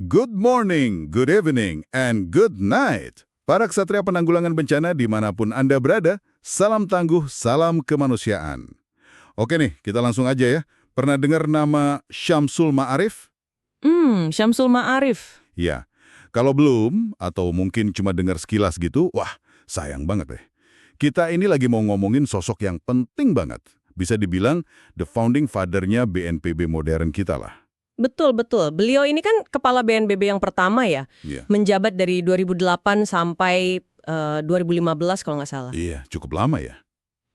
Good morning, good evening, and good night. Para ksatria penanggulangan bencana dimanapun Anda berada, salam tangguh, salam kemanusiaan. Oke nih, kita langsung aja ya. Pernah dengar nama Syamsul Ma'arif? Syamsul Ma'arif. Ya, kalau belum, atau mungkin cuma dengar sekilas gitu, wah, sayang banget deh. Kita ini lagi mau ngomongin sosok yang penting banget. Bisa dibilang the founding father-nya BNPB modern kita lah. Betul. Beliau ini kan kepala BNPB yang pertama ya. Iya. Menjabat dari 2008 sampai 2015 kalau nggak salah. Iya, cukup lama ya.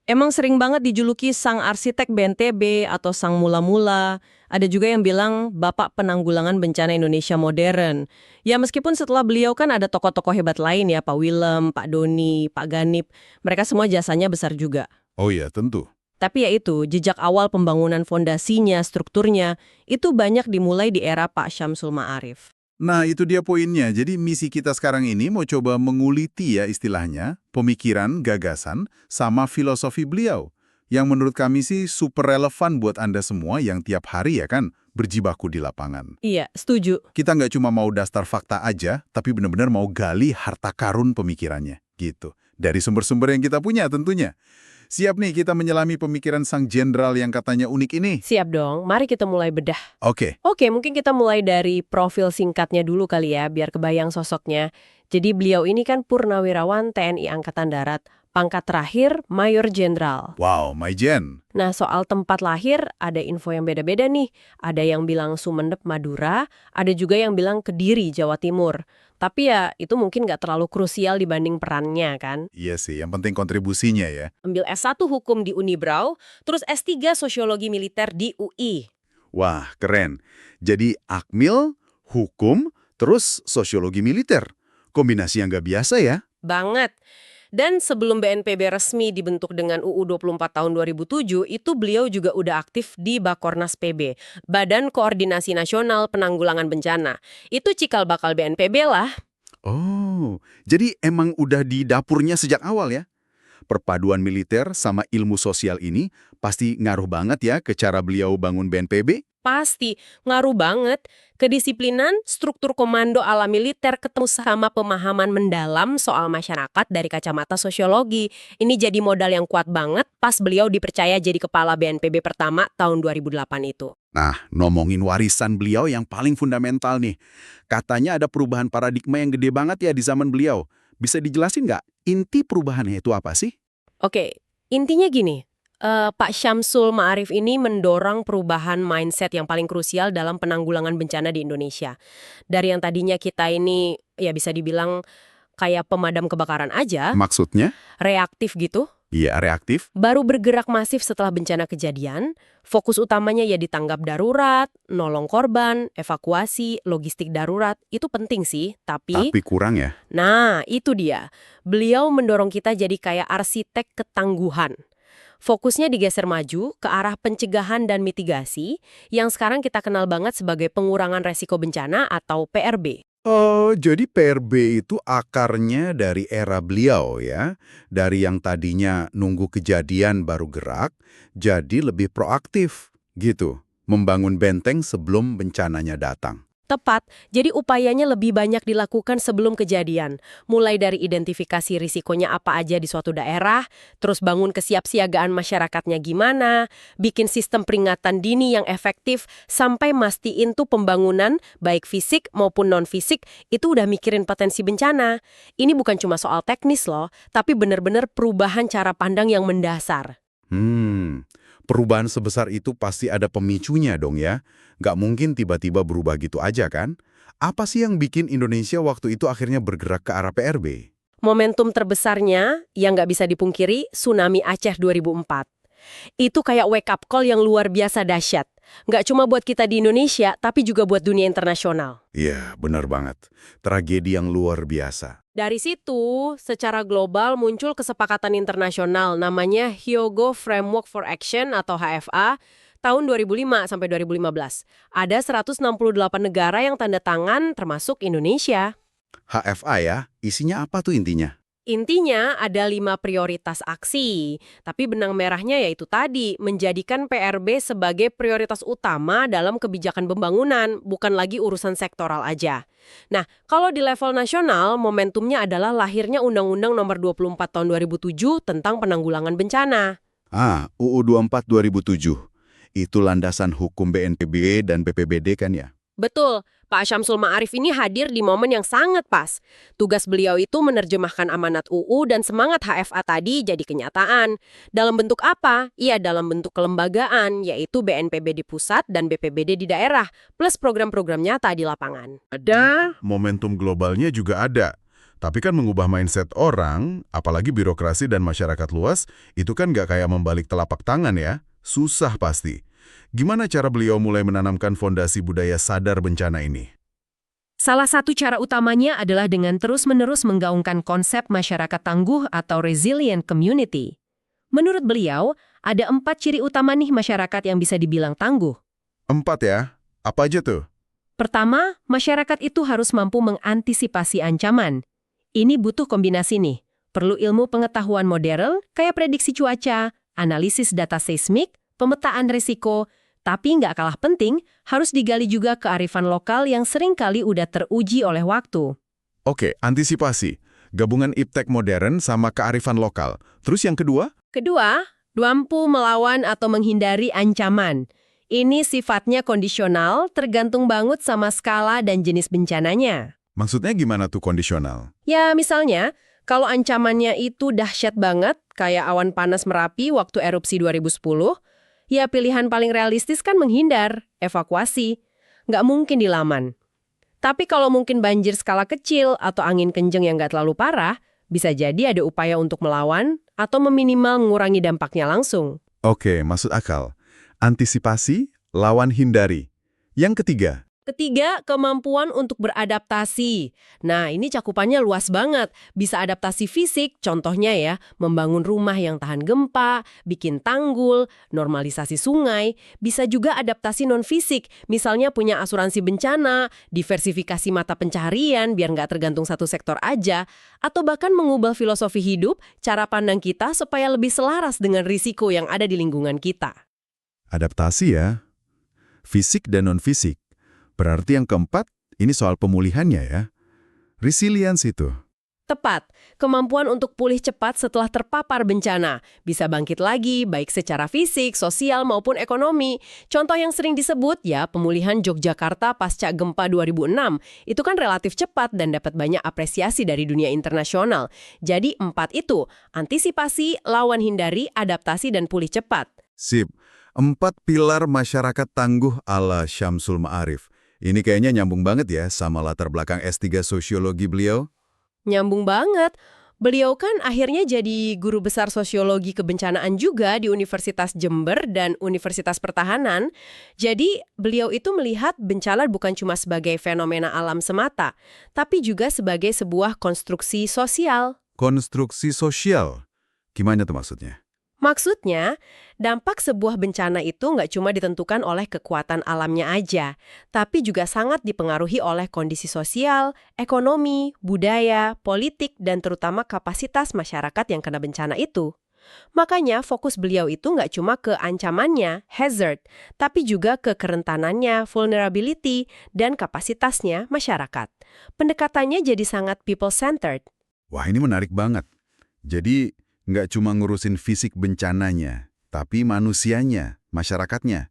Emang sering banget dijuluki sang arsitek BNPB atau sang mula-mula. Ada juga yang bilang Bapak Penanggulangan Bencana Indonesia Modern. Ya meskipun setelah beliau kan ada tokoh-tokoh hebat lain ya, Pak Willem, Pak Doni, Pak Ganip. Mereka semua jasanya besar juga. Oh iya, tentu. Tapi ya itu, jejak awal pembangunan fondasinya, strukturnya, itu banyak dimulai di era Pak Syamsul Ma'arif. Nah, itu dia poinnya. Jadi misi kita sekarang ini mau coba menguliti ya istilahnya, pemikiran, gagasan, sama filosofi beliau. Yang menurut kami sih super relevan buat Anda semua yang tiap hari ya kan berjibaku di lapangan. Iya, setuju. Kita nggak cuma mau dasar fakta aja, tapi benar-benar mau gali harta karun pemikirannya. Gitu. Dari sumber-sumber yang kita punya tentunya. Siap nih kita menyelami pemikiran sang jenderal yang katanya unik ini? Siap dong, mari kita mulai bedah. Oke. Oke, mungkin kita mulai dari profil singkatnya dulu kali ya, biar kebayang sosoknya. Jadi beliau ini kan purnawirawan TNI Angkatan Darat, pangkat terakhir Mayor Jenderal. Wow, my Jen. Nah, soal tempat lahir ada info yang beda-beda nih. Ada yang bilang Sumeneb, Madura, ada juga yang bilang Kediri, Jawa Timur. Tapi ya, itu mungkin nggak terlalu krusial dibanding perannya kan. Iya sih, yang penting kontribusinya ya. Ambil S1 Hukum di Unibrau, terus S3 Sosiologi Militer di UI. Wah, keren. Jadi Akmil, hukum, terus sosiologi militer. Kombinasi yang nggak biasa ya. Banget. Dan sebelum BNPB resmi dibentuk dengan UU 24 tahun 2007, itu beliau juga udah aktif di Bakornas PB, Badan Koordinasi Nasional Penanggulangan Bencana. Itu cikal bakal BNPB lah. Oh, jadi emang udah di dapurnya sejak awal ya? Perpaduan militer sama ilmu sosial ini pasti ngaruh banget ya ke cara beliau bangun BNPB? Pasti, ngaruh banget. Kedisiplinan, struktur komando ala militer ketemu sama pemahaman mendalam soal masyarakat dari kacamata sosiologi. Ini jadi modal yang kuat banget pas beliau dipercaya jadi kepala BNPB pertama tahun 2008 itu. Nah, ngomongin warisan beliau yang paling fundamental nih. Katanya ada perubahan paradigma yang gede banget ya di zaman beliau. Bisa dijelasin nggak inti perubahannya itu apa sih? Oke, intinya gini. Pak Syamsul Ma'arif ini mendorong perubahan mindset yang paling krusial dalam penanggulangan bencana di Indonesia. Dari yang tadinya kita ini ya bisa dibilang kayak pemadam kebakaran aja, Maksudnya? reaktif gitu, Iya, reaktif. baru bergerak masif setelah bencana kejadian. Fokus utamanya ya di tanggap darurat, nolong korban, evakuasi, logistik darurat. Itu penting sih, tapi Tapi kurang ya? nah itu dia. Beliau mendorong kita jadi kayak arsitek ketangguhan. Fokusnya digeser maju ke arah pencegahan dan mitigasi yang sekarang kita kenal banget sebagai pengurangan resiko bencana atau PRB. Oh, jadi PRB itu akarnya dari era beliau ya. Dari yang tadinya nunggu kejadian baru gerak, jadi lebih proaktif gitu. Membangun benteng sebelum bencananya datang. Tepat, jadi upayanya lebih banyak dilakukan sebelum kejadian. Mulai dari identifikasi risikonya apa aja di suatu daerah, terus bangun kesiapsiagaan masyarakatnya gimana, bikin sistem peringatan dini yang efektif, sampai mastiin tuh pembangunan, baik fisik maupun non-fisik, itu udah mikirin potensi bencana. Ini bukan cuma soal teknis loh, tapi benar-benar perubahan cara pandang yang mendasar. Perubahan sebesar itu pasti ada pemicunya dong ya. Nggak mungkin tiba-tiba berubah gitu aja kan? Apa sih yang bikin Indonesia waktu itu akhirnya bergerak ke arah PRB? Momentum terbesarnya, yang nggak bisa dipungkiri, tsunami Aceh 2004. Itu kayak wake up call yang luar biasa dahsyat. Nggak cuma buat kita di Indonesia, tapi juga buat dunia internasional. Iya, benar banget. Tragedi yang luar biasa. Dari situ, secara global muncul kesepakatan internasional namanya Hyogo Framework for Action atau HFA tahun 2005 sampai 2015. Ada 168 negara yang tanda tangan termasuk Indonesia. HFA ya, isinya apa tuh intinya? Intinya ada 5 prioritas aksi, tapi benang merahnya yaitu tadi, menjadikan PRB sebagai prioritas utama dalam kebijakan pembangunan, bukan lagi urusan sektoral aja. Nah, kalau di level nasional, momentumnya adalah lahirnya Undang-Undang Nomor 24 Tahun 2007 tentang penanggulangan bencana. UU 24 2007. Itu landasan hukum BNPB dan BPBD kan ya? Betul, Pak Syamsul Ma'arif ini hadir di momen yang sangat pas. Tugas beliau itu menerjemahkan amanat UU dan semangat HFA tadi jadi kenyataan. Dalam bentuk apa? Iya, dalam bentuk kelembagaan, yaitu BNPB di pusat dan BPBD di daerah, plus program-program nyata di lapangan. Momentum globalnya juga ada. Tapi kan mengubah mindset orang, apalagi birokrasi dan masyarakat luas, itu kan nggak kayak membalik telapak tangan ya. Susah pasti. Gimana cara beliau mulai menanamkan fondasi budaya sadar bencana ini? Salah satu cara utamanya adalah dengan terus-menerus menggaungkan konsep masyarakat tangguh atau resilient community. Menurut beliau, ada 4 ciri utama nih masyarakat yang bisa dibilang tangguh. 4 ya? Apa aja tuh? Pertama, masyarakat itu harus mampu mengantisipasi ancaman. Ini butuh kombinasi nih. Perlu ilmu pengetahuan modern, kayak prediksi cuaca, analisis data seismik, pemetaan risiko, tapi nggak kalah penting, harus digali juga kearifan lokal yang seringkali udah teruji oleh waktu. Oke, antisipasi. Gabungan iptek modern sama kearifan lokal. Terus yang kedua? Kedua, mampu melawan atau menghindari ancaman. Ini sifatnya kondisional, tergantung banget sama skala dan jenis bencananya. Maksudnya gimana tuh kondisional? Ya, misalnya, kalau ancamannya itu dahsyat banget, kayak awan panas Merapi waktu erupsi 2010, ya pilihan paling realistis kan menghindar, evakuasi. Nggak mungkin dilaman. Tapi kalau mungkin banjir skala kecil atau angin kenceng yang nggak terlalu parah, bisa jadi ada upaya untuk melawan atau meminimal mengurangi dampaknya langsung. Oke, masuk akal. Antisipasi, lawan hindari. Yang ketiga? Ketiga, kemampuan untuk beradaptasi. Nah, ini cakupannya luas banget. Bisa adaptasi fisik, contohnya ya, membangun rumah yang tahan gempa, bikin tanggul, normalisasi sungai. Bisa juga adaptasi non-fisik, misalnya punya asuransi bencana, diversifikasi mata pencaharian biar nggak tergantung satu sektor aja, atau bahkan mengubah filosofi hidup, cara pandang kita supaya lebih selaras dengan risiko yang ada di lingkungan kita. Adaptasi ya. Fisik dan non-fisik. Berarti yang keempat, ini soal pemulihannya ya. Resilience itu. Tepat, kemampuan untuk pulih cepat setelah terpapar bencana. Bisa bangkit lagi, baik secara fisik, sosial, maupun ekonomi. Contoh yang sering disebut ya, pemulihan Yogyakarta pasca gempa 2006. Itu kan relatif cepat dan dapat banyak apresiasi dari dunia internasional. Jadi 4 itu, antisipasi, lawan hindari, adaptasi, dan pulih cepat. Sip. 4 pilar masyarakat tangguh ala Syamsul Ma'arif. Ini kayaknya nyambung banget ya sama latar belakang S3 Sosiologi beliau. Nyambung banget. Beliau kan akhirnya jadi guru besar sosiologi kebencanaan juga di Universitas Jember dan Universitas Pertahanan. Jadi beliau itu melihat bencana bukan cuma sebagai fenomena alam semata, tapi juga sebagai sebuah konstruksi sosial. Konstruksi sosial. Gimana tuh maksudnya? Maksudnya, dampak sebuah bencana itu nggak cuma ditentukan oleh kekuatan alamnya aja, tapi juga sangat dipengaruhi oleh kondisi sosial, ekonomi, budaya, politik, dan terutama kapasitas masyarakat yang kena bencana itu. Makanya fokus beliau itu nggak cuma ke ancamannya, hazard, tapi juga ke kerentanannya, vulnerability, dan kapasitasnya masyarakat. Pendekatannya jadi sangat people-centered. Wah, ini menarik banget. Jadi, nggak cuma ngurusin fisik bencananya, tapi manusianya, masyarakatnya.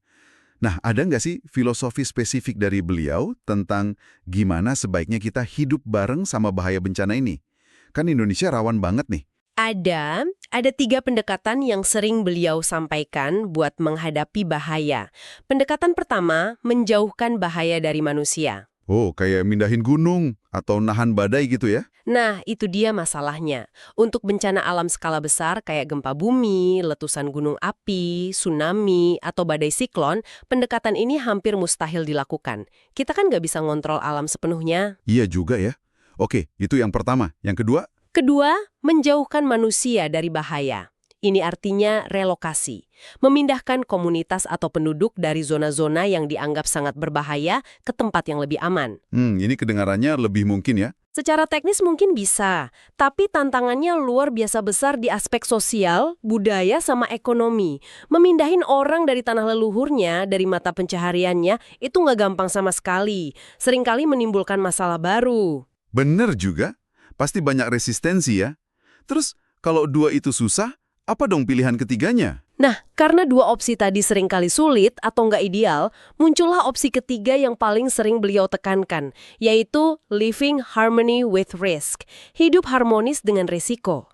Nah, ada nggak sih filosofi spesifik dari beliau tentang gimana sebaiknya kita hidup bareng sama bahaya bencana ini? Kan Indonesia rawan banget nih. Ada 3 pendekatan yang sering beliau sampaikan buat menghadapi bahaya. Pendekatan pertama, menjauhkan bahaya dari manusia. Oh, kayak mindahin gunung atau nahan badai gitu ya? Nah, itu dia masalahnya. Untuk bencana alam skala besar kayak gempa bumi, letusan gunung api, tsunami, atau badai siklon, pendekatan ini hampir mustahil dilakukan. Kita kan nggak bisa ngontrol alam sepenuhnya. Iya juga ya. Oke, itu yang pertama. Yang kedua? Kedua, menjauhkan manusia dari bahaya. Ini artinya relokasi, memindahkan komunitas atau penduduk dari zona-zona yang dianggap sangat berbahaya ke tempat yang lebih aman. Ini kedengarannya lebih mungkin ya. Secara teknis mungkin bisa, tapi tantangannya luar biasa besar di aspek sosial, budaya, sama ekonomi. Memindahin orang dari tanah leluhurnya, dari mata pencahariannya, itu nggak gampang sama sekali. Seringkali menimbulkan masalah baru. Bener juga, pasti banyak resistensi ya. Terus, kalau dua itu susah, apa dong pilihan ketiganya? Nah, karena dua opsi tadi seringkali sulit atau nggak ideal, muncullah opsi ketiga yang paling sering beliau tekankan, yaitu living harmony with risk, hidup harmonis dengan risiko.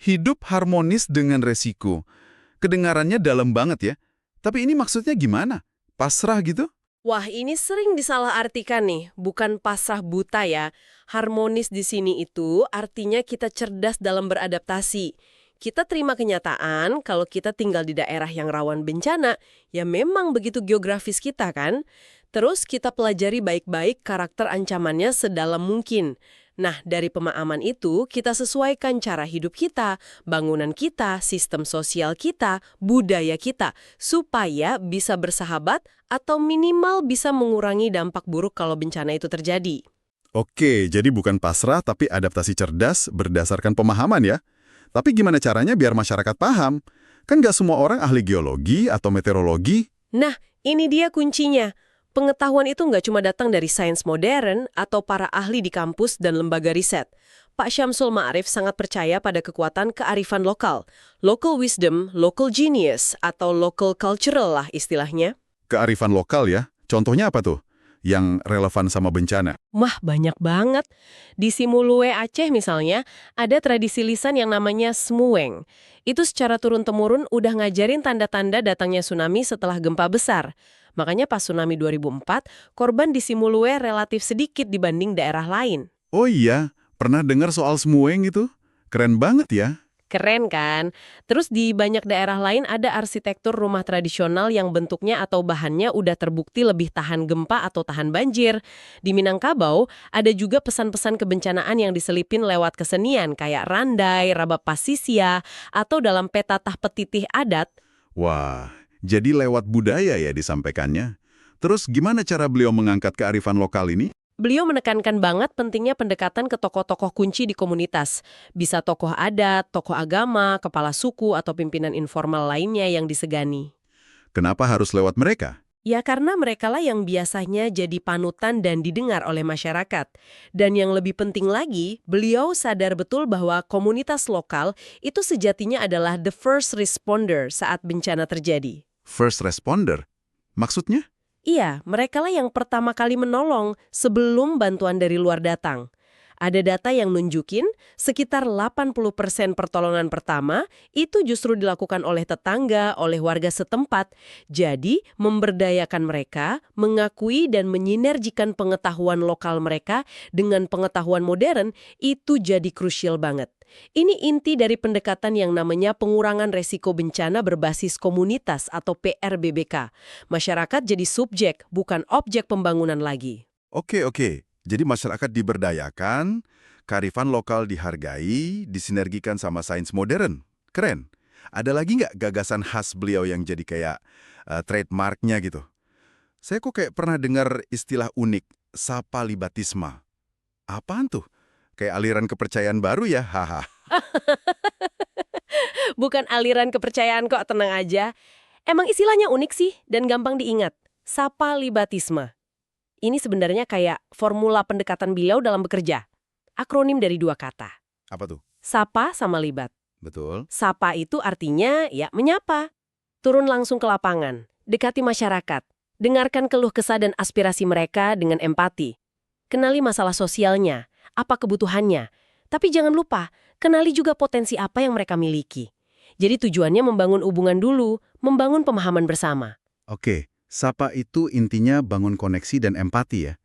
Hidup harmonis dengan resiko. Kedengarannya dalam banget ya. Tapi ini maksudnya gimana? Pasrah gitu? Wah, ini sering disalahartikan nih, bukan pasrah buta ya. Harmonis di sini itu artinya kita cerdas dalam beradaptasi. Kita terima kenyataan kalau kita tinggal di daerah yang rawan bencana, ya memang begitu geografis kita kan. Terus kita pelajari baik-baik karakter ancamannya sedalam mungkin. Nah, dari pemahaman itu, kita sesuaikan cara hidup kita, bangunan kita, sistem sosial kita, budaya kita, supaya bisa bersahabat atau minimal bisa mengurangi dampak buruk kalau bencana itu terjadi. Oke, jadi bukan pasrah tapi adaptasi cerdas berdasarkan pemahaman ya. Tapi gimana caranya biar masyarakat paham? Kan nggak semua orang ahli geologi atau meteorologi. Nah, ini dia kuncinya. Pengetahuan itu nggak cuma datang dari sains modern atau para ahli di kampus dan lembaga riset. Pak Syamsul Ma'arif sangat percaya pada kekuatan kearifan lokal. Local wisdom, local genius, atau local cultural lah istilahnya. Kearifan lokal ya. Contohnya apa tuh? Yang relevan sama bencana. Wah, banyak banget. Di Simulue Aceh misalnya, ada tradisi lisan yang namanya Smueng. Itu secara turun-temurun udah ngajarin tanda-tanda datangnya tsunami setelah gempa besar. Makanya pas tsunami 2004, korban di Simulue relatif sedikit dibanding daerah lain. Oh iya, pernah dengar soal Smueng itu? Keren banget ya. Keren kan? Terus di banyak daerah lain ada arsitektur rumah tradisional yang bentuknya atau bahannya udah terbukti lebih tahan gempa atau tahan banjir. Di Minangkabau, ada juga pesan-pesan kebencanaan yang diselipin lewat kesenian kayak randai, rabab pasisia, atau dalam peta tah petitih adat. Wah, jadi lewat budaya ya disampaikannya. Terus gimana cara beliau mengangkat kearifan lokal ini? Beliau menekankan banget pentingnya pendekatan ke tokoh-tokoh kunci di komunitas. Bisa tokoh adat, tokoh agama, kepala suku, atau pimpinan informal lainnya yang disegani. Kenapa harus lewat mereka? Ya karena merekalah yang biasanya jadi panutan dan didengar oleh masyarakat. Dan yang lebih penting lagi, beliau sadar betul bahwa komunitas lokal itu sejatinya adalah the first responder saat bencana terjadi. First responder? Maksudnya? Iya, merekalah yang pertama kali menolong sebelum bantuan dari luar datang. Ada data yang nunjukin sekitar 80% pertolongan pertama itu justru dilakukan oleh tetangga, oleh warga setempat. Jadi, memberdayakan mereka, mengakui dan menyinergikan pengetahuan lokal mereka dengan pengetahuan modern itu jadi krusial banget. Ini inti dari pendekatan yang namanya pengurangan resiko bencana berbasis komunitas atau PRBBK. Masyarakat jadi subjek, bukan objek pembangunan lagi. Oke. Jadi masyarakat diberdayakan, kearifan lokal dihargai, disinergikan sama sains modern. Keren. Ada lagi nggak gagasan khas beliau yang jadi kayak trademarknya gitu? Saya kok kayak pernah dengar istilah unik, sapalibatisma. Apaan tuh? Kayak aliran kepercayaan baru ya? Haha. Bukan aliran kepercayaan kok, tenang aja. Emang istilahnya unik sih dan gampang diingat. Sapalibatisme. Ini sebenarnya kayak formula pendekatan beliau dalam bekerja. Akronim dari dua kata. Apa tuh? Sapa sama libat. Betul. Sapa itu artinya ya menyapa. Turun langsung ke lapangan. Dekati masyarakat. Dengarkan keluh kesah dan aspirasi mereka dengan empati. Kenali masalah sosialnya. Apa kebutuhannya. Tapi jangan lupa, kenali juga potensi apa yang mereka miliki. Jadi tujuannya membangun hubungan dulu, membangun pemahaman bersama. Oke, sapa itu intinya bangun koneksi dan empati ya.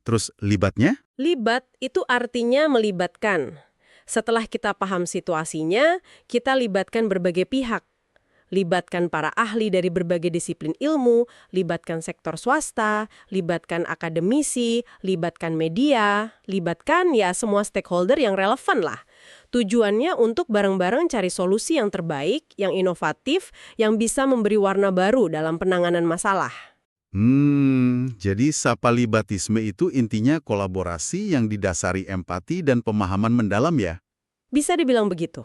Terus libatnya? Libat itu artinya melibatkan. Setelah kita paham situasinya, kita libatkan berbagai pihak. Libatkan para ahli dari berbagai disiplin ilmu, libatkan sektor swasta, libatkan akademisi, libatkan media, libatkan ya semua stakeholder yang relevan lah. Tujuannya untuk bareng-bareng cari solusi yang terbaik, yang inovatif, yang bisa memberi warna baru dalam penanganan masalah. Jadi sapalibatisme itu intinya kolaborasi yang didasari empati dan pemahaman mendalam ya? Bisa dibilang begitu.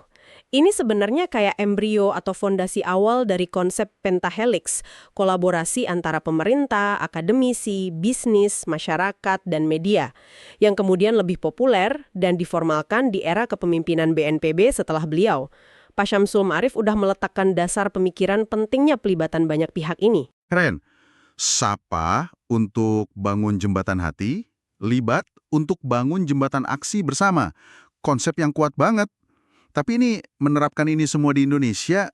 Ini sebenarnya kayak embrio atau fondasi awal dari konsep pentahelix, kolaborasi antara pemerintah, akademisi, bisnis, masyarakat, dan media, yang kemudian lebih populer dan diformalkan di era kepemimpinan BNPB setelah beliau. Pak Syamsul Ma'arif udah meletakkan dasar pemikiran pentingnya pelibatan banyak pihak ini. Keren. Sapa untuk bangun jembatan hati, libat untuk bangun jembatan aksi bersama. Konsep yang kuat banget. Tapi ini menerapkan ini semua di Indonesia,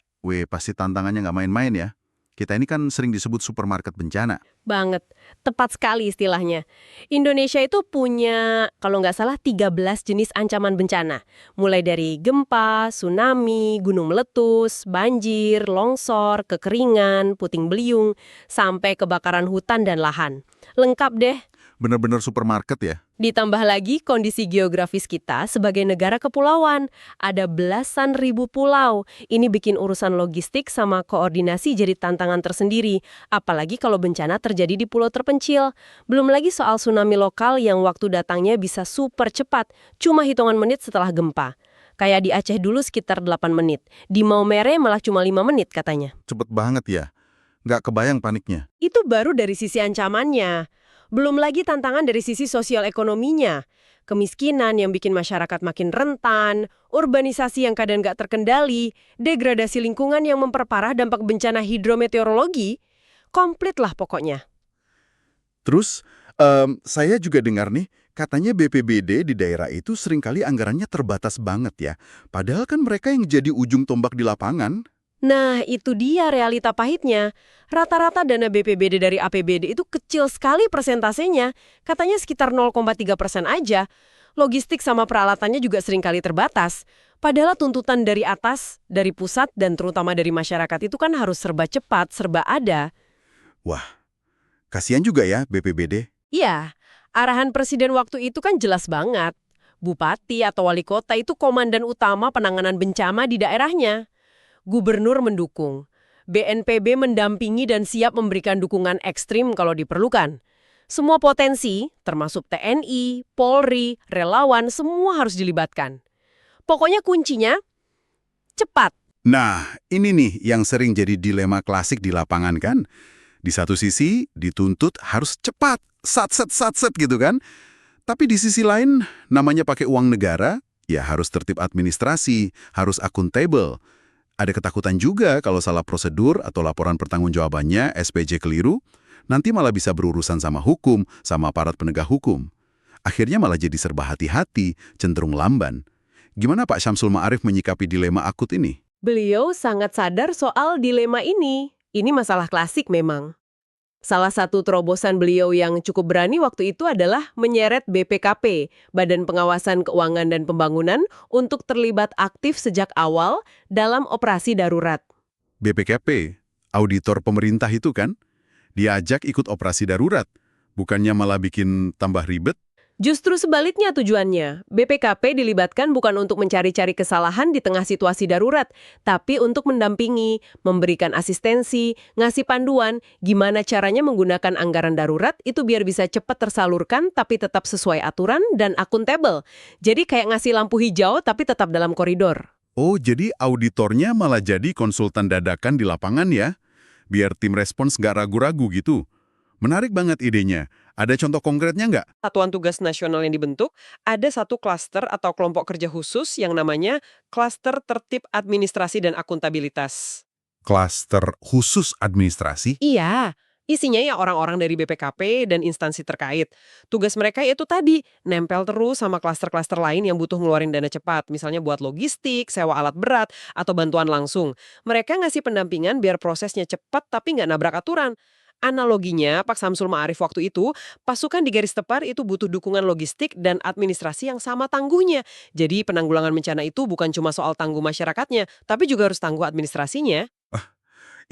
pasti tantangannya nggak main-main ya. Kita ini kan sering disebut supermarket bencana. Banget. Tepat sekali istilahnya. Indonesia itu punya, kalau nggak salah, 13 jenis ancaman bencana. Mulai dari gempa, tsunami, gunung meletus, banjir, longsor, kekeringan, puting beliung, sampai kebakaran hutan dan lahan. Lengkap deh. Bener-bener supermarket ya. Ditambah lagi kondisi geografis kita sebagai negara kepulauan. Ada belasan ribu pulau. Ini bikin urusan logistik sama koordinasi jadi tantangan tersendiri. Apalagi kalau bencana terjadi di pulau terpencil. Belum lagi soal tsunami lokal yang waktu datangnya bisa super cepat. Cuma hitungan menit setelah gempa. Kayak di Aceh dulu sekitar 8 menit. Di Maumere malah cuma 5 menit katanya. Cepet banget ya. Nggak kebayang paniknya. Itu baru dari sisi ancamannya. Belum lagi tantangan dari sisi sosial ekonominya. Kemiskinan yang bikin masyarakat makin rentan, urbanisasi yang kadang nggak terkendali, degradasi lingkungan yang memperparah dampak bencana hidrometeorologi. Komplit lah pokoknya. Terus, saya juga dengar nih, katanya BPBD di daerah itu seringkali anggarannya terbatas banget ya. Padahal kan mereka yang jadi ujung tombak di lapangan. Nah, itu dia realita pahitnya. Rata-rata dana BPBD dari APBD itu kecil sekali persentasenya. Katanya sekitar 0,3% aja. Logistik sama peralatannya juga seringkali terbatas. Padahal tuntutan dari atas, dari pusat, dan terutama dari masyarakat itu kan harus serba cepat, serba ada. Wah, kasihan juga ya BPBD. Iya, arahan presiden waktu itu kan jelas banget. Bupati atau wali kota itu komandan utama penanganan bencana di daerahnya. Gubernur mendukung, BNPB mendampingi dan siap memberikan dukungan ekstrim kalau diperlukan. Semua potensi, termasuk TNI, Polri, relawan, semua harus dilibatkan. Pokoknya kuncinya, cepat. Nah, ini nih yang sering jadi dilema klasik di lapangan kan. Di satu sisi, dituntut harus cepat, satset gitu kan. Tapi di sisi lain, namanya pakai uang negara, ya harus tertib administrasi, harus akuntabel. Ada ketakutan juga kalau salah prosedur atau laporan pertanggungjawabannya SPJ keliru, nanti malah bisa berurusan sama hukum, sama aparat penegak hukum. Akhirnya malah jadi serba hati-hati, cenderung lamban. Gimana Pak Syamsul Ma'arif menyikapi dilema akut ini? Beliau sangat sadar soal dilema ini. Ini masalah klasik memang. Salah satu terobosan beliau yang cukup berani waktu itu adalah menyeret BPKP, Badan Pengawasan Keuangan dan Pembangunan, untuk terlibat aktif sejak awal dalam operasi darurat. BPKP, auditor pemerintah itu kan? Diajak ikut operasi darurat, bukannya malah bikin tambah ribet? Justru sebaliknya tujuannya, BPKP dilibatkan bukan untuk mencari-cari kesalahan di tengah situasi darurat, tapi untuk mendampingi, memberikan asistensi, ngasih panduan, gimana caranya menggunakan anggaran darurat itu biar bisa cepat tersalurkan tapi tetap sesuai aturan dan akuntabel. Jadi kayak ngasih lampu hijau tapi tetap dalam koridor. Oh, jadi auditornya malah jadi konsultan dadakan di lapangan ya? Biar tim respons nggak ragu-ragu gitu. Menarik banget idenya. Ada contoh konkretnya nggak? Satuan Tugas Nasional yang dibentuk, ada satu klaster atau kelompok kerja khusus yang namanya Klaster Tertib Administrasi dan Akuntabilitas. Klaster khusus administrasi? Iya, isinya ya orang-orang dari BPKP dan instansi terkait. Tugas mereka itu tadi, nempel terus sama klaster-klaster lain yang butuh ngeluarin dana cepat, misalnya buat logistik, sewa alat berat, atau bantuan langsung. Mereka ngasih pendampingan biar prosesnya cepat tapi nggak nabrak aturan. Analoginya, Pak Syamsul Ma'arif waktu itu, pasukan di garis terdepan itu butuh dukungan logistik dan administrasi yang sama tangguhnya. Jadi penanggulangan bencana itu bukan cuma soal tangguh masyarakatnya, tapi juga harus tangguh administrasinya.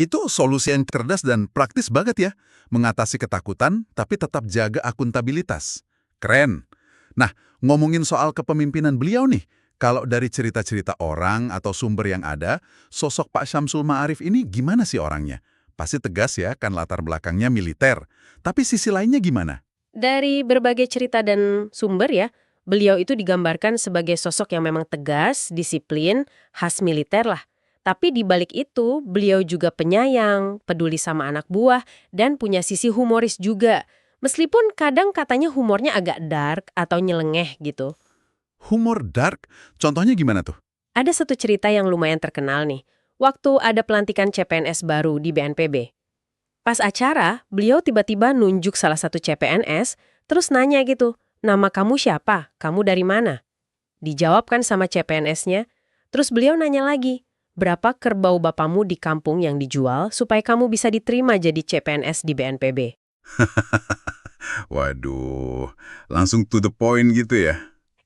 Itu solusi yang cerdas dan praktis banget ya. Mengatasi ketakutan, tapi tetap jaga akuntabilitas. Keren. Nah, ngomongin soal kepemimpinan beliau nih. Kalau dari cerita-cerita orang atau sumber yang ada, sosok Pak Syamsul Ma'arif ini gimana sih orangnya? pasti tegas ya, kan latar belakangnya militer. Tapi sisi lainnya gimana? Dari berbagai cerita dan sumber ya, beliau itu digambarkan sebagai sosok yang memang tegas, disiplin, khas militer lah. Tapi di balik itu, beliau juga penyayang, peduli sama anak buah, dan punya sisi humoris juga. Meskipun kadang katanya humornya agak dark atau nyeleneh gitu. Humor dark, contohnya gimana tuh? Ada satu cerita yang lumayan terkenal nih. Waktu ada pelantikan CPNS baru di BNPB. Pas acara, beliau tiba-tiba nunjuk salah satu CPNS, terus nanya gitu, "Nama kamu siapa? Kamu dari mana?" Dijawabkan sama CPNS-nya, terus beliau nanya lagi, "Berapa kerbau bapamu di kampung yang dijual supaya kamu bisa diterima jadi CPNS di BNPB?" Waduh, langsung to the point gitu ya?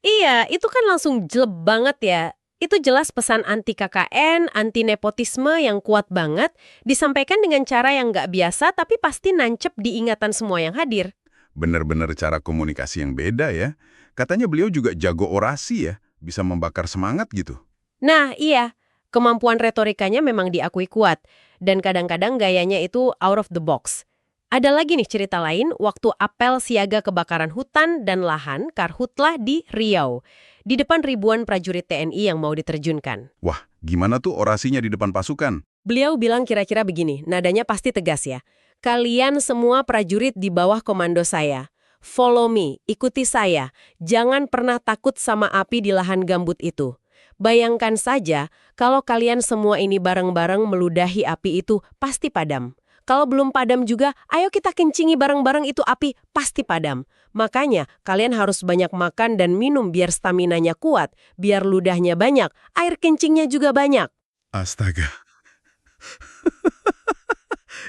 Iya, itu kan langsung jelek banget ya. Itu jelas pesan anti KKN, anti nepotisme yang kuat banget, disampaikan dengan cara yang nggak biasa tapi pasti nancep di ingatan semua yang hadir. Bener-bener cara komunikasi yang beda ya. Katanya beliau juga jago orasi ya, bisa membakar semangat gitu. Nah, iya, kemampuan retorikanya memang diakui kuat, dan kadang-kadang gayanya itu out of the box. Ada lagi nih cerita lain, waktu apel siaga kebakaran hutan dan lahan Karhutlah di Riau. Di depan ribuan prajurit TNI yang mau diterjunkan. Wah, gimana tuh orasinya di depan pasukan? Beliau bilang kira-kira begini, nadanya pasti tegas ya. "Kalian semua prajurit di bawah komando saya. Follow me, ikuti saya. Jangan pernah takut sama api di lahan gambut itu. Bayangkan saja, kalau kalian semua ini bareng-bareng meludahi api itu, pasti padam. Kalau belum padam juga, ayo kita kencingi bareng-bareng itu api, pasti padam. Makanya, kalian harus banyak makan dan minum biar staminanya kuat, biar ludahnya banyak, air kencingnya juga banyak." Astaga.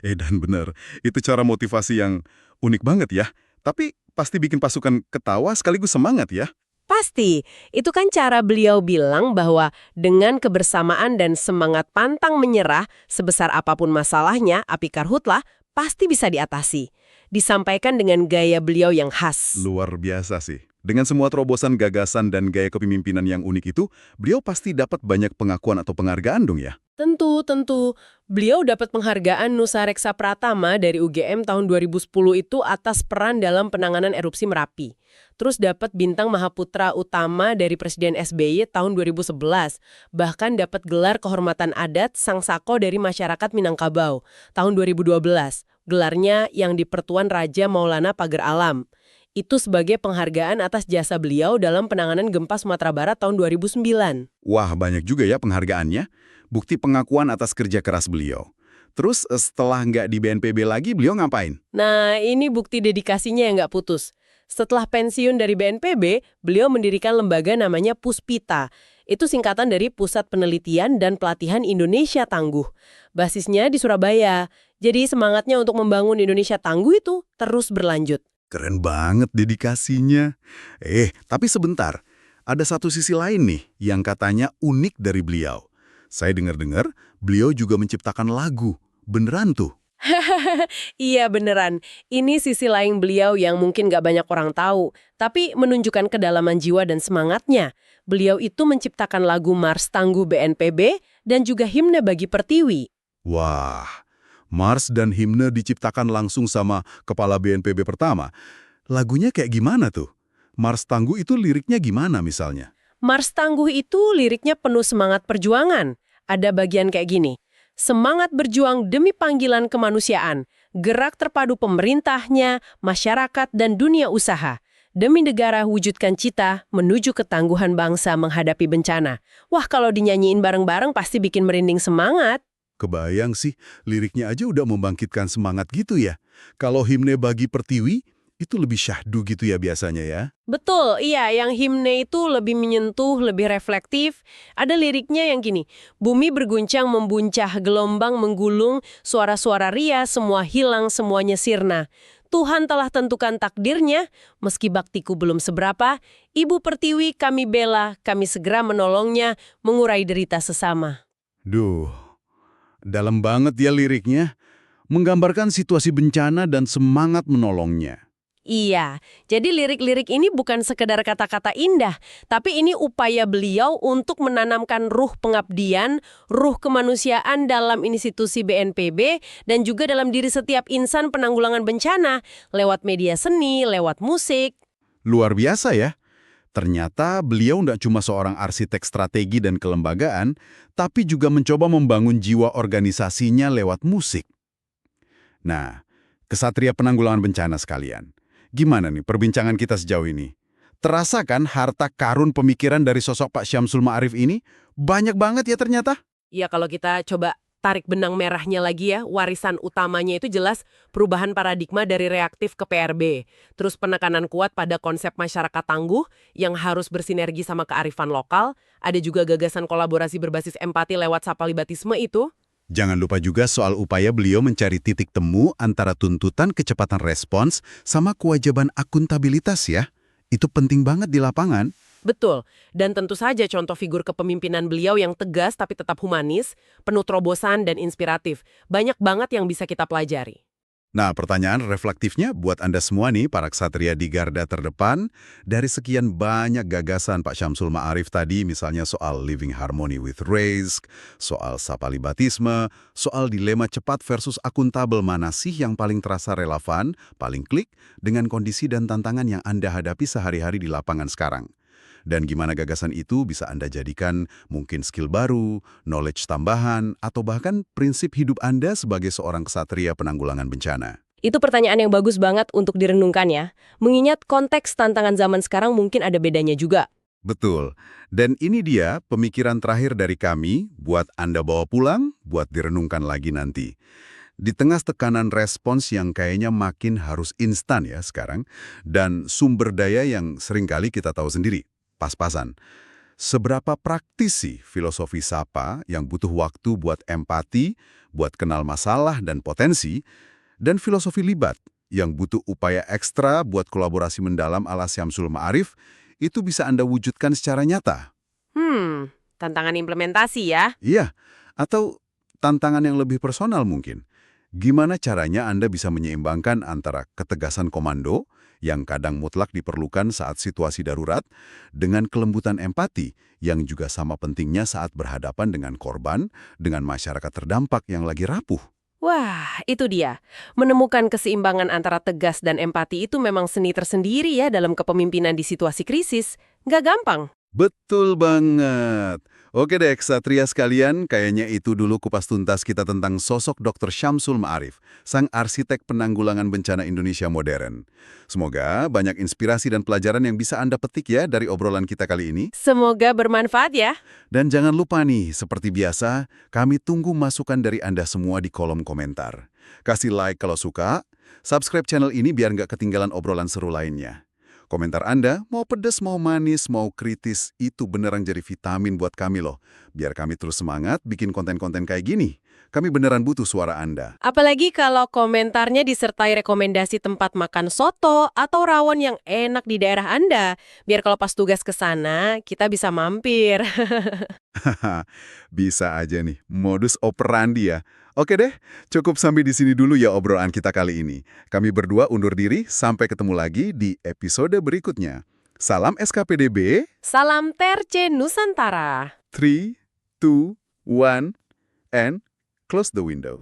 Dan bener, itu cara motivasi yang unik banget ya. Tapi pasti bikin pasukan ketawa sekaligus semangat ya. Pasti, itu kan cara beliau bilang bahwa dengan kebersamaan dan semangat pantang menyerah, sebesar apapun masalahnya, api Karhutlah pasti bisa diatasi. Disampaikan dengan gaya beliau yang khas. Luar biasa sih. Dengan semua terobosan gagasan dan gaya kepemimpinan yang unik itu, beliau pasti dapat banyak pengakuan atau penghargaan dong ya? Tentu. Beliau dapat penghargaan Nusa Reksa Pratama dari UGM tahun 2010 itu atas peran dalam penanganan erupsi Merapi. Terus dapat bintang Mahaputra Utama dari Presiden SBY tahun 2011. Bahkan dapat gelar kehormatan adat Sang Sako dari masyarakat Minangkabau tahun 2012. Gelarnya yang di Pertuan Raja Maulana Pagar Alam. Itu sebagai penghargaan atas jasa beliau dalam penanganan gempa Sumatera Barat tahun 2009. Wah, banyak juga ya penghargaannya. Bukti pengakuan atas kerja keras beliau. Terus setelah nggak di BNPB lagi, beliau ngapain? Nah, ini bukti dedikasinya yang nggak putus. Setelah pensiun dari BNPB, beliau mendirikan lembaga namanya Puspita. Itu singkatan dari Pusat Penelitian dan Pelatihan Indonesia Tangguh. Basisnya di Surabaya. Jadi semangatnya untuk membangun Indonesia tangguh itu terus berlanjut. Keren banget dedikasinya. Tapi sebentar. Ada satu sisi lain nih yang katanya unik dari beliau. Saya dengar-dengar beliau juga menciptakan lagu. Beneran tuh? Iya beneran, ini sisi lain beliau yang mungkin gak banyak orang tahu, tapi menunjukkan kedalaman jiwa dan semangatnya. Beliau itu menciptakan lagu Mars Tangguh BNPB dan juga himne bagi Pertiwi. Wah, Mars dan himne diciptakan langsung sama kepala BNPB pertama. Lagunya kayak gimana tuh? Mars Tangguh itu liriknya gimana misalnya? Mars Tangguh itu liriknya penuh semangat perjuangan. Ada bagian kayak gini. Semangat berjuang demi panggilan kemanusiaan, gerak terpadu pemerintahnya, masyarakat, dan dunia usaha. Demi negara wujudkan cita, menuju ketangguhan bangsa menghadapi bencana. Wah, kalau dinyanyiin bareng-bareng pasti bikin merinding semangat. Kebayang sih, liriknya aja udah membangkitkan semangat gitu ya. Kalau himne bagi Pertiwi, itu lebih syahdu gitu ya biasanya ya. Betul, iya, yang himne itu lebih menyentuh, lebih reflektif. Ada liriknya yang gini, bumi berguncang membuncah, gelombang menggulung, suara-suara ria, semua hilang, semuanya sirna. Tuhan telah tentukan takdirnya, meski baktiku belum seberapa, Ibu Pertiwi kami bela, kami segera menolongnya, mengurai derita sesama. Duh, dalam banget ya liriknya. Menggambarkan situasi bencana dan semangat menolongnya. Iya, jadi lirik-lirik ini bukan sekedar kata-kata indah, tapi ini upaya beliau untuk menanamkan ruh pengabdian, ruh kemanusiaan dalam institusi BNPB, dan juga dalam diri setiap insan penanggulangan bencana, lewat media seni, lewat musik. Luar biasa ya. Ternyata beliau nggak cuma seorang arsitek strategi dan kelembagaan, tapi juga mencoba membangun jiwa organisasinya lewat musik. Nah, kesatria penanggulangan bencana sekalian. Gimana nih perbincangan kita sejauh ini? Terasa kan harta karun pemikiran dari sosok Pak Syamsul Ma'arif ini? Banyak banget ya ternyata. Ya kalau kita coba tarik benang merahnya lagi ya, warisan utamanya itu jelas perubahan paradigma dari reaktif ke PRB. Terus penekanan kuat pada konsep masyarakat tangguh yang harus bersinergi sama kearifan lokal. Ada juga gagasan kolaborasi berbasis empati lewat sapalibatisme itu. Jangan lupa juga soal upaya beliau mencari titik temu antara tuntutan kecepatan respons sama kewajiban akuntabilitas ya. Itu penting banget di lapangan. Betul, dan tentu saja contoh figur kepemimpinan beliau yang tegas tapi tetap humanis, penuh terobosan dan inspiratif. Banyak banget yang bisa kita pelajari. Nah, pertanyaan reflektifnya buat Anda semua nih, para ksatria di garda terdepan, dari sekian banyak gagasan Pak Syamsul Ma'arif tadi, misalnya soal living harmony with race, soal sapalibatisme, soal dilema cepat versus akuntabel, mana sih yang paling terasa relevan, paling klik, dengan kondisi dan tantangan yang Anda hadapi sehari-hari di lapangan sekarang. Dan gimana gagasan itu bisa Anda jadikan mungkin skill baru, knowledge tambahan, atau bahkan prinsip hidup Anda sebagai seorang ksatria penanggulangan bencana. Itu pertanyaan yang bagus banget untuk direnungkan ya. Mengingat konteks tantangan zaman sekarang mungkin ada bedanya juga. Betul. Dan ini dia pemikiran terakhir dari kami buat Anda bawa pulang, buat direnungkan lagi nanti. Di tengah tekanan respons yang kayaknya makin harus instan ya sekarang, dan sumber daya yang seringkali kita tahu sendiri, pas-pasan. Seberapa praktis sih filosofi Sapa yang butuh waktu buat empati, buat kenal masalah dan potensi, dan filosofi libat yang butuh upaya ekstra buat kolaborasi mendalam ala Syamsul Ma'arif, itu bisa Anda wujudkan secara nyata. Tantangan implementasi ya. Iya, atau tantangan yang lebih personal mungkin. Gimana caranya Anda bisa menyeimbangkan antara ketegasan komando yang kadang mutlak diperlukan saat situasi darurat dengan kelembutan empati yang juga sama pentingnya saat berhadapan dengan korban, dengan masyarakat terdampak yang lagi rapuh. Wah, itu dia. Menemukan keseimbangan antara tegas dan empati itu memang seni tersendiri ya dalam kepemimpinan di situasi krisis. Nggak gampang. Betul banget. Oke deh, ksatria sekalian, kayaknya itu dulu kupas tuntas kita tentang sosok Dr. Syamsul Ma'arif, sang arsitek penanggulangan bencana Indonesia modern. Semoga banyak inspirasi dan pelajaran yang bisa Anda petik ya dari obrolan kita kali ini. Semoga bermanfaat ya. Dan jangan lupa nih, seperti biasa, kami tunggu masukan dari Anda semua di kolom komentar. Kasih like kalau suka, subscribe channel ini biar nggak ketinggalan obrolan seru lainnya. Komentar Anda, mau pedas, mau manis, mau kritis, itu beneran jadi vitamin buat kami loh. Biar kami terus semangat bikin konten-konten kayak gini. Kami beneran butuh suara Anda. Apalagi kalau komentarnya disertai rekomendasi tempat makan soto atau rawon yang enak di daerah Anda. Biar kalau pas tugas ke sana, kita bisa mampir. Bisa aja nih, modus operandi ya. Oke deh, cukup sampai di sini dulu ya obrolan kita kali ini. Kami berdua undur diri, sampai ketemu lagi di episode berikutnya. Salam SKPDB. Salam Terce Nusantara. 3, 2, 1, and close the window.